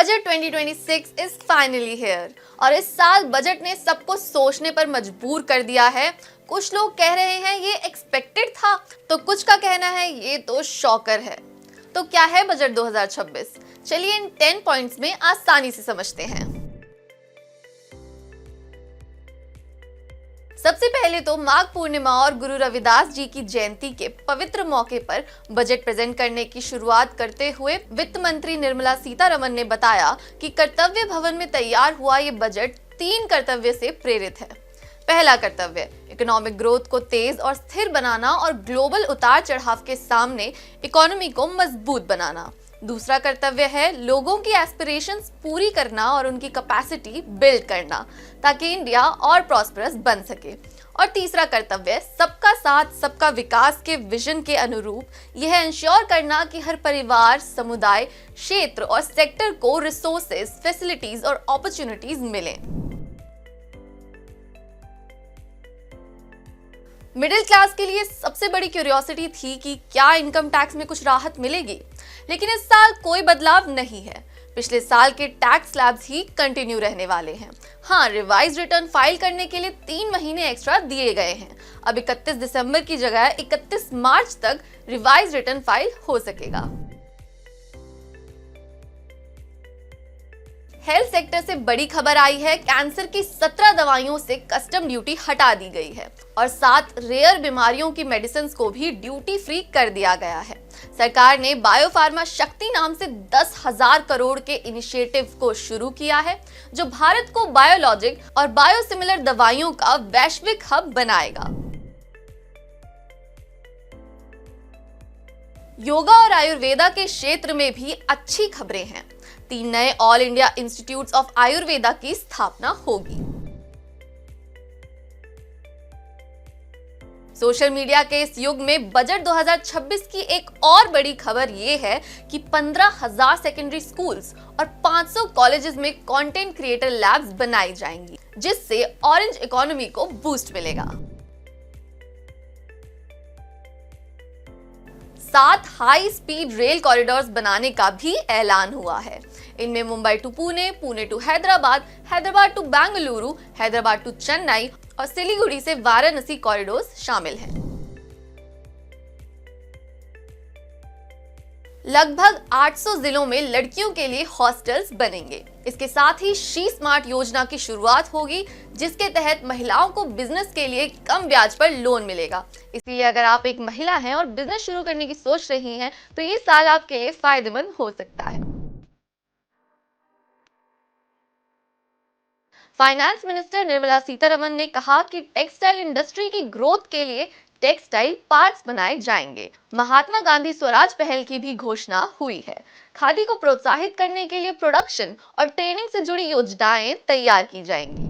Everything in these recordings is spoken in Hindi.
बजट 2026 इज फाइनली हियर और इस साल बजट ने सबको सोचने पर मजबूर कर दिया है। कुछ लोग कह रहे हैं ये एक्सपेक्टेड था, तो कुछ का कहना है ये तो शॉकर है। तो क्या है बजट 2026? चलिए इन 10 पॉइंट्स में आसानी से समझते हैं। सबसे पहले तो माघ पूर्णिमा और गुरु रविदास जी की जयंती के पवित्र मौके पर बजट प्रेजेंट करने की शुरुआत करते हुए वित्त मंत्री निर्मला सीतारमण ने बताया कि कर्तव्य भवन में तैयार हुआ ये बजट 3 कर्तव्य से प्रेरित है। पहला कर्तव्य इकोनॉमिक ग्रोथ को तेज और स्थिर बनाना और ग्लोबल उतार चढ़ाव के सामने इकोनॉमी को मजबूत बनाना। दूसरा कर्तव्य है लोगों की एस्पिरेशंस पूरी करना और उनकी कैपेसिटी बिल्ड करना ताकि इंडिया और प्रॉस्परस बन सके। और तीसरा कर्तव्य सबका साथ सबका विकास के विजन के अनुरूप यह इंश्योर करना कि हर परिवार, समुदाय, क्षेत्र और सेक्टर को रिसोर्सेज, फैसिलिटीज और अपॉर्चुनिटीज मिलें। मिडिल क्लास के लिए सबसे बड़ी क्यूरियोसिटी थी कि क्या इनकम टैक्स में कुछ राहत मिलेगी, लेकिन इस साल कोई बदलाव नहीं है। पिछले साल के टैक्स स्लैब्स ही कंटिन्यू रहने वाले हैं। हाँ, रिवाइज रिटर्न फाइल करने के लिए 3 महीने एक्स्ट्रा दिए गए हैं। अब 31 दिसंबर की जगह 31 मार्च तक रिवाइज रिटर्न फाइल हो सकेगा। हेल्थ सेक्टर से बड़ी खबर आई है। कैंसर की 17 दवाइयों से कस्टम ड्यूटी हटा दी गई है और 7 रेयर बीमारियों की मेडिसिन को भी ड्यूटी फ्री कर दिया गया है। सरकार ने बायोफार्मा शक्ति नाम से 10,000 करोड़ के इनिशिएटिव को शुरू किया है, जो भारत को बायोलॉजिक और बायोसिमिलर दवाइयों का वैश्विक हब बनाएगा। योगा और आयुर्वेदा के क्षेत्र में भी अच्छी खबरें हैं। 3 नए all India institutes of Ayurveda की स्थापना होगी। सोशल मीडिया के इस युग में बजट 2026 की एक और बड़ी खबर ये है कि 15,000 सेकेंडरी स्कूल्स और 500 कॉलेजेस में कंटेंट क्रिएटर लैब्स बनाई जाएंगी, जिससे ऑरेंज इकोनॉमी को बूस्ट मिलेगा। 7 हाई स्पीड रेल कॉरिडोर्स बनाने का भी ऐलान हुआ है। इनमें Mumbai to Pune, Pune to Hyderabad, Hyderabad to Bengaluru, Hyderabad to Chennai और सिलीगुड़ी से वाराणसी कॉरिडोर्स शामिल हैं। लगभग 800 जिलों में लड़कियों के लिए हॉस्टल्स बनेंगे। इसके साथ ही शी स्मार्ट योजना की शुरुआत होगी, जिसके तहत महिलाओं को बिजनेस के लिए कम ब्याज पर लोन मिलेगा। इसलिए अगर आप एक महिला हैं और बिजनेस शुरू करने की सोच रही हैं, तो ये साल आपके लिए फायदेमंद हो सकता है। फाइनेंस मिनिस्टर निर्मला सीतारमण ने कहा कि टेक्सटाइल इंडस्ट्री की ग्रोथ के लिए टेक्सटाइल पार्क्स बनाए जाएंगे। महात्मा गांधी स्वराज पहल की भी घोषणा हुई है। खादी को प्रोत्साहित करने के लिए प्रोडक्शन और ट्रेनिंग से जुड़ी योजनाएं तैयार की जाएंगी।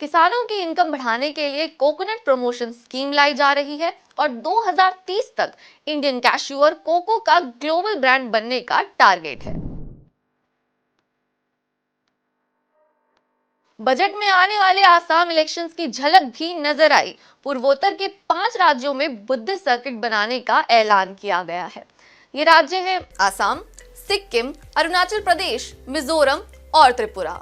किसानों की इनकम बढ़ाने के लिए कोकोनट प्रमोशन स्कीम लाई जा रही है और 2030 तक इंडियन कैश्यू और कोको का ग्लोबल ब्रांड बनने का टारगेट है। बजट में आने वाले आसाम इलेक्शंस की झलक भी नजर आई। पूर्वोत्तर के 5 राज्यों में बुद्धिस्ट सर्किट बनाने का ऐलान किया गया है। ये राज्य हैं आसाम, सिक्किम, अरुणाचल प्रदेश, मिजोरम और त्रिपुरा।